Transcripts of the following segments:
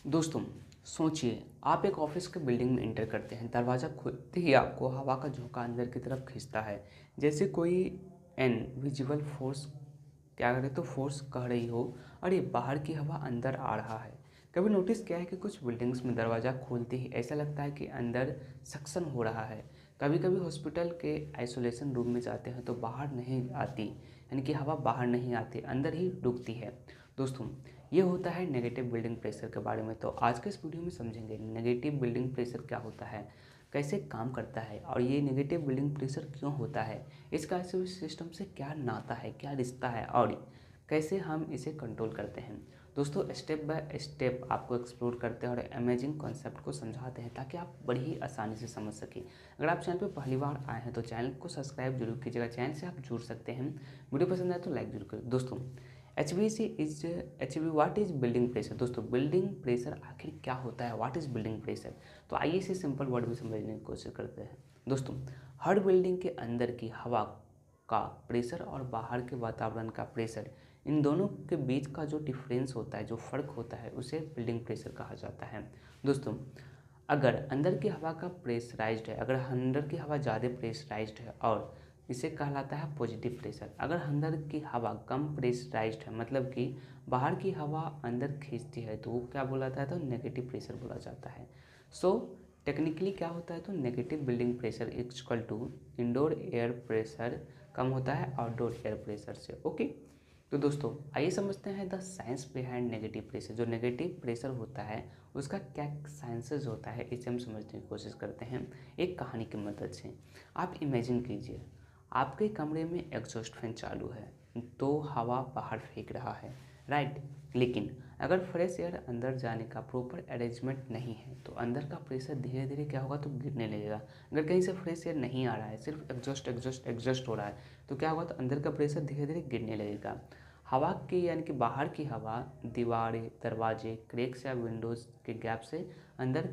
दोस्तों, सोचिए आप एक ऑफिस के बिल्डिंग में एंटर करते हैं। दरवाज़ा खुलते ही आपको हवा का झोंका अंदर की तरफ खींचता है, जैसे कोई इनविजिबल फोर्स क्या करे तो फोर्स कह रही हो और ये बाहर की हवा अंदर आ रहा है। कभी नोटिस किया है कि कुछ बिल्डिंग्स में दरवाज़ा खोलते ही ऐसा लगता है कि अंदर सक्शन हो रहा है। कभी कभी हॉस्पिटल के आइसोलेशन रूम में जाते हैं तो बाहर नहीं आती, यानी कि हवा बाहर नहीं आती, अंदर ही रुकती है। दोस्तों, ये होता है नेगेटिव बिल्डिंग प्रेशर के बारे में। तो आज के इस वीडियो में समझेंगे नेगेटिव बिल्डिंग प्रेशर क्या होता है, कैसे काम करता है और ये नेगेटिव बिल्डिंग प्रेशर क्यों होता है, इसका ऐसे सिस्टम से क्या नाता है, क्या रिश्ता है और कैसे हम इसे कंट्रोल करते हैं। दोस्तों, स्टेप बाय स्टेप आपको एक्सप्लोर करते हैं और अमेजिंग कॉन्सेप्ट को समझाते हैं ताकि आप बड़ी ही आसानी से समझ सकें। अगर आप चैनल पर पहली बार आए हैं तो चैनल को सब्सक्राइब जरूर कीजिएगा, चैनल से आप जुड़ सकते हैं। वीडियो पसंद आए तो लाइक जरूर करें। दोस्तों, व्हाट इज बिल्डिंग प्रेशर। दोस्तों, बिल्डिंग प्रेशर आखिर क्या होता है, व्हाट इज बिल्डिंग प्रेशर। तो आइए इसे सिंपल वर्ड में समझने की कोशिश करते हैं। दोस्तों, हर बिल्डिंग के अंदर की हवा का प्रेशर और बाहर के वातावरण का प्रेशर, इन दोनों के बीच का जो डिफरेंस होता है, जो फ़र्क होता है, उसे बिल्डिंग प्रेशर कहा जाता है। दोस्तों, अगर अंदर की हवा का प्रेशराइज्ड है, अगर अंदर की हवा ज़्यादा प्रेशराइज्ड है और इसे कहलाता है पॉजिटिव प्रेशर। अगर अंदर की हवा कम प्रेशराइज्ड है, मतलब कि बाहर की हवा अंदर खींचती है, तो वो क्या बोला जाता है, तो नेगेटिव प्रेशर बोला जाता है। सो टेक्निकली क्या होता है, तो negative building pressure equal to indoor air pressure कम होता है आउटडोर एयर प्रेशर से। ओके, तो दोस्तों आइए समझते हैं the science behind negative pressure. जो नेगेटिव प्रेशर होता है उसका क्या साइंसेज होता है, इसे हम समझने की कोशिश करते हैं एक कहानी की मदद से। आप इमेजिन कीजिए, आपके कमरे में एग्जॉस्ट फैन चालू है तो हवा बाहर फेंक रहा है, राइट। लेकिन अगर फ्रेश एयर अंदर जाने का प्रॉपर अरेंजमेंट नहीं है तो अंदर का प्रेशर धीरे धीरे क्या होगा, तो गिरने लगेगा। अगर कहीं से फ्रेश एयर नहीं आ रहा है, सिर्फ एग्जॉस्ट एग्जॉस्ट एग्जॉस्ट हो रहा है, तो क्या होगा, तो अंदर का प्रेशर धीरे धीरे गिरने लगेगा। हवा की यानी कि बाहर की हवा दीवारें, दरवाजे, क्रैक्स या विंडोज़ के गैप से अंदर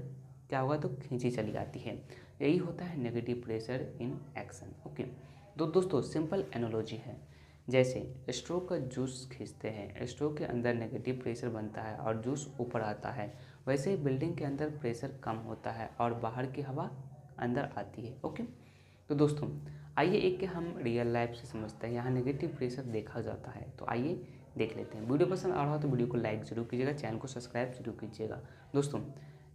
क्या होगा, तो खींची चली जाती है। यही होता है negative pressure in action. Okay, तो दोस्तों सिंपल एनालॉजी है, जैसे स्ट्रो का जूस खींचते हैं, स्ट्रो के अंदर नेगेटिव प्रेशर बनता है और जूस ऊपर आता है। वैसे ही बिल्डिंग के अंदर प्रेशर कम होता है और बाहर की हवा अंदर आती है। ओके, तो दोस्तों आइए एक के हम रियल लाइफ से समझते हैं, यहाँ नेगेटिव प्रेशर देखा जाता है। तो आइए देख लेते हैं। वीडियो पसंद आ रहा हो तो वीडियो को लाइक जरूर कीजिएगा, चैनल को सब्सक्राइब जरूर कीजिएगा। दोस्तों,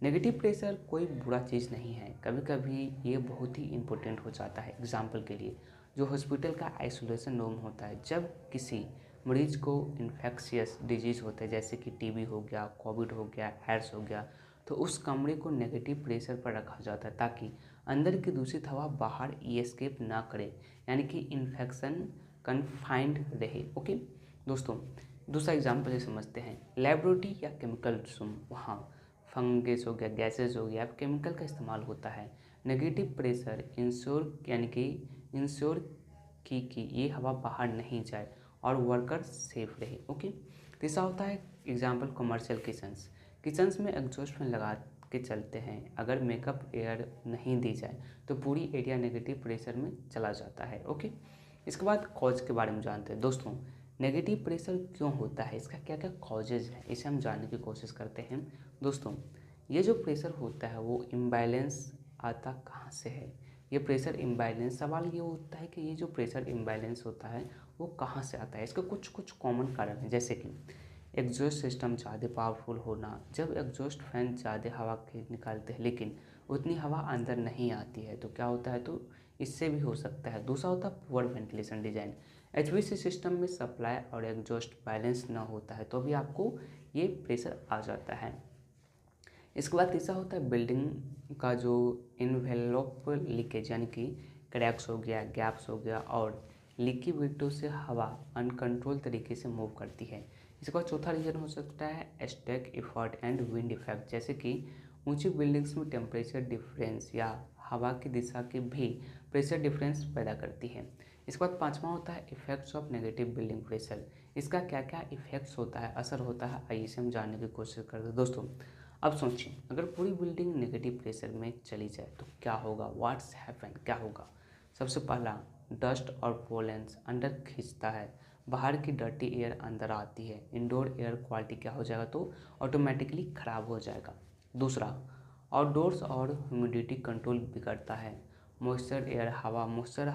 नेगेटिव प्रेशर कोई बुरा चीज़ नहीं है, कभी कभी ये बहुत ही इंपॉर्टेंट हो जाता है। एग्जाम्पल के लिए, जो हॉस्पिटल का आइसोलेशन रूम होता है, जब किसी मरीज को इन्फेक्शियस डिजीज़ होता है, जैसे कि टीबी हो गया, कोविड हो गया, एड्स हो गया, तो उस कमरे को नेगेटिव प्रेशर पर रखा जाता है ताकि अंदर की दूषित हवा बाहर एस्केप ना करे, यानी कि इन्फेक्शन कन्फाइंड रहे। ओके दोस्तों, दूसरा एग्जाम्पल ये समझते हैं। लेबोरेटरी या केमिकल रूम, वहाँ फंगस हो गया, गैसेज हो गया, केमिकल का इस्तेमाल होता है। नेगेटिव प्रेशर इंश्योर यानी कि इंश्योर कि ये हवा बाहर नहीं जाए और वर्कर सेफ रहे। ओके, तीसरा होता है एग्जाम्पल कमर्शियल किचन्स। किचन्स में एग्जॉस्ट फैन लगा के चलते हैं, अगर मेकअप एयर नहीं दी जाए तो पूरी एरिया नेगेटिव प्रेशर में चला जाता है। ओके, इसके बाद कॉज के बारे में जानते हैं। दोस्तों, नेगेटिव प्रेशर क्यों होता है, इसका क्या क्या कॉजेज है, इसे हम जानने की कोशिश करते हैं। दोस्तों, ये जो प्रेशर होता है वो इम्बैलेंस आता कहाँ से है। ये प्रेशर इम्बैलेंस, सवाल ये होता है कि ये जो प्रेशर इम्बैलेंस होता है वो कहाँ से आता है। इसके कुछ कुछ कॉमन कारण हैं, जैसे कि एग्जॉस्ट सिस्टम ज़्यादा पावरफुल होना। जब एग्जॉस्ट फैन ज़्यादा हवा निकालते हैं लेकिन उतनी हवा अंदर नहीं आती है तो क्या होता है, तो इससे भी हो सकता है। दूसरा होता है poor ventilation design. HVAC system में सप्लाई और एग्जॉस्ट बैलेंस ना होता है तो भी आपको ये प्रेशर आ जाता है। इसके बाद तीसरा होता है बिल्डिंग का जो इन्वेलप लीकेज, यानी कि क्रैक्स हो गया, गैप्स हो गया और लीकी विंडो से हवा अनकंट्रोल तरीके से मूव करती है। इसके बाद चौथा रीजन हो सकता है stack effort and wind effect, जैसे कि ऊंची बिल्डिंग्स में टेम्परेचर डिफरेंस या हवा की दिशा की भी प्रेशर डिफरेंस पैदा करती है। इसके बाद पांचवा होता है effects of negative building pressure. इसका क्या क्या इफेक्ट्स होता है, असर होता है, आइए इसे हम जानने की कोशिश करते हैं। दोस्तों, अब सोचिए, अगर पूरी बिल्डिंग नेगेटिव प्रेशर में चली जाए तो क्या होगा, व्हाट्स हैपन, क्या होगा। सबसे पहला, डस्ट और पोलेंस अंदर खींचता है, बाहर की डर्टी एयर अंदर आती है, इंडोर एयर क्वालिटी क्या हो जाएगा तो ऑटोमेटिकली ख़राब हो जाएगा। दूसरा, आउटडोर्स और ह्यूमिडिटी कंट्रोल बिगड़ता है, मॉइस्चर एयर हवा मॉइस्चर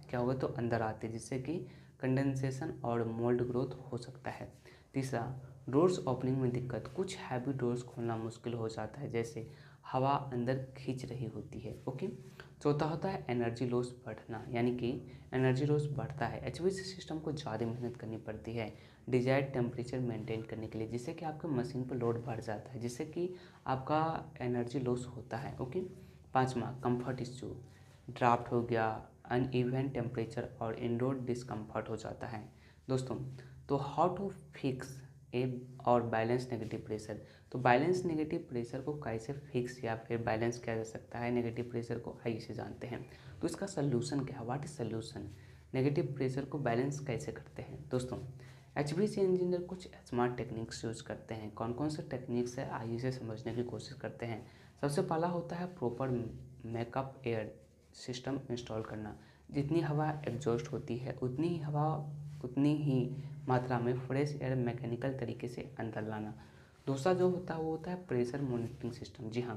क्या होगा तो अंदर आती है, जिससे कि कंडेंसेशन और मोल्ड ग्रोथ हो सकता है। तीसरा, डोर्स ओपनिंग में दिक्कत, कुछ हैवी डोर्स खोलना मुश्किल हो जाता है, जैसे हवा अंदर खींच रही होती है। ओके। चौथा होता है एनर्जी लॉस बढ़ना, यानी कि एनर्जी लॉस बढ़ता है। एचवीएसी सिस्टम को ज़्यादा मेहनत करनी पड़ती है डिजायर्ड टेम्परेचर मेंटेन करने के लिए, जिससे कि आपके मशीन पर लोड बढ़ जाता है, जिससे कि आपका एनर्जी लॉस होता है। ओके। पाँचवा, कंफर्ट इश्यू, ड्राफ्ट हो गया, अनइवन टेम्परेचर और इंडोर डिस्कम्फर्ट हो जाता है। दोस्तों, तो हाउ टू फिक्स ए और बैलेंस नेगेटिव प्रेशर, तो बैलेंस नेगेटिव प्रेशर को कैसे फिक्स या फिर बैलेंस किया जा सकता है नेगेटिव प्रेशर को, आइए इसे जानते हैं। तो इसका सोल्यूशन क्या है, what is solution, negative pressure को बैलेंस कैसे करते हैं। दोस्तों, एचवीएसी इंजीनियर कुछ स्मार्ट टेक्निक्स यूज करते हैं। कौन कौन से टेक्निक्स है, आइए इसे समझने की कोशिश करते हैं। सबसे पहला होता है proper makeup air system install करना। जितनी हवा एग्जॉस्ट होती है उतनी ही मात्रा में फ्रेश एयर मैकेनिकल तरीके से अंदर लाना। दूसरा जो होता है वो होता है प्रेशर मॉनिटरिंग सिस्टम। जी हाँ,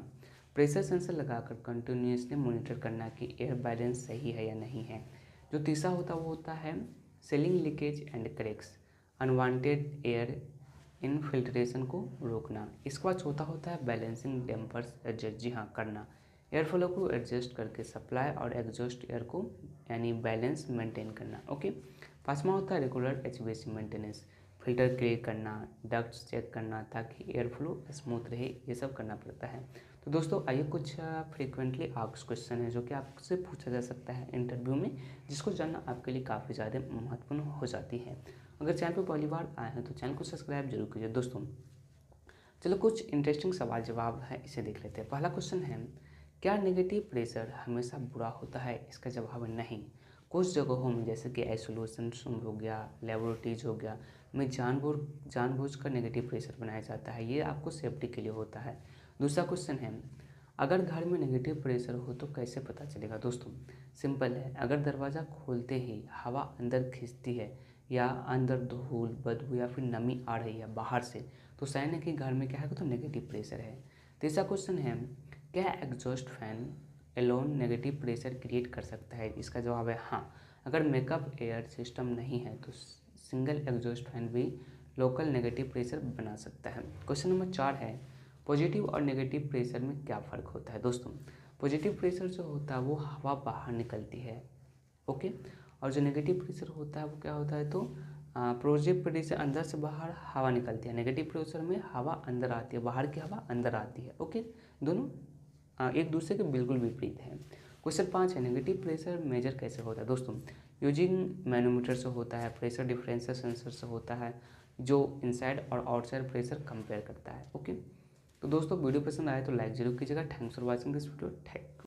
प्रेशर सेंसर लगाकर कंटिन्यूसली मॉनिटर करना कि एयर बैलेंस सही है या नहीं है। जो तीसरा होता है वो होता है ceiling leakage and cracks, unwanted air infiltration को रोकना। इसके बाद चौथा होता है बैलेंसिंग डैम्पर्स एडजस्ट, जी हाँ करना, एयर फ्लो को एडजस्ट करके सप्लाई और एग्जॉस्ट एयर को यानी बैलेंस मेंटेन करना। ओके। पाँचवा होता है regular HVAC maintenance, filter clear करना, डक्ट्स चेक करना ताकि एयर फ्लो स्मूथ रहे, ये सब करना पड़ता है। तो दोस्तों, आइए कुछ फ्रीक्वेंटली आस्क्ड क्वेश्चन है जो कि आपसे पूछा जा सकता है इंटरव्यू में, जिसको जानना आपके लिए काफ़ी ज़्यादा महत्वपूर्ण हो जाती है। अगर चैनल पर पहली बार आए हैं तो चैनल को सब्सक्राइब जरूर कीजिए। दोस्तों, चलो कुछ इंटरेस्टिंग सवाल जवाब है, इसे देख लेते हैं। पहला क्वेश्चन है, क्या नेगेटिव प्रेशर हमेशा बुरा होता है। इसका जवाब है नहीं। कुछ जगहों में जैसे कि आइसोलेशन रूम हो गया, लेबोरेटरीज हो गया, में जानबूझ कर नेगेटिव प्रेशर बनाया जाता है, ये आपको सेफ्टी के लिए होता है। दूसरा क्वेश्चन है, अगर घर में नेगेटिव प्रेशर हो तो कैसे पता चलेगा। दोस्तों, सिंपल है, अगर दरवाज़ा खोलते ही हवा अंदर खींचती है या अंदर धूल बदबू या फिर नमी आ रही है बाहर से, तो साइन है कि घर में क्या है तो नेगेटिव प्रेशर है। तीसरा क्वेश्चन है, क्या exhaust fan alone negative pressure create कर सकता है। इसका जवाब है हाँ। अगर मेकअप एयर सिस्टम नहीं है तो सिंगल एग्जॉस्ट फैन भी लोकल नेगेटिव प्रेशर बना सकता है। क्वेश्चन नंबर 4 है, पॉजिटिव और नेगेटिव प्रेशर में क्या फ़र्क होता है। दोस्तों, पॉजिटिव प्रेशर जो होता है वो हवा बाहर निकलती है। ओके। और जो नेगेटिव प्रेशर होता है वो क्या होता है तो पॉजिटिव प्रेशर अंदर से बाहर हवा निकलती है, नेगेटिव प्रेशर में हवा अंदर आती है, बाहर की हवा अंदर आती है। ओके। दोनों एक दूसरे के बिल्कुल विपरीत है। क्वेश्चन 5 है, नेगेटिव प्रेशर मेजर कैसे होता है। दोस्तों, यूजिंग मैनोमीटर से होता है, प्रेशर डिफरेंशियल सेंसर से होता है, जो इनसाइड और आउटसाइड प्रेशर कंपेयर करता है। ओके। तो दोस्तों, वीडियो पसंद आए तो लाइक जरूर कीजिएगा। Thanks for watching this video. Thank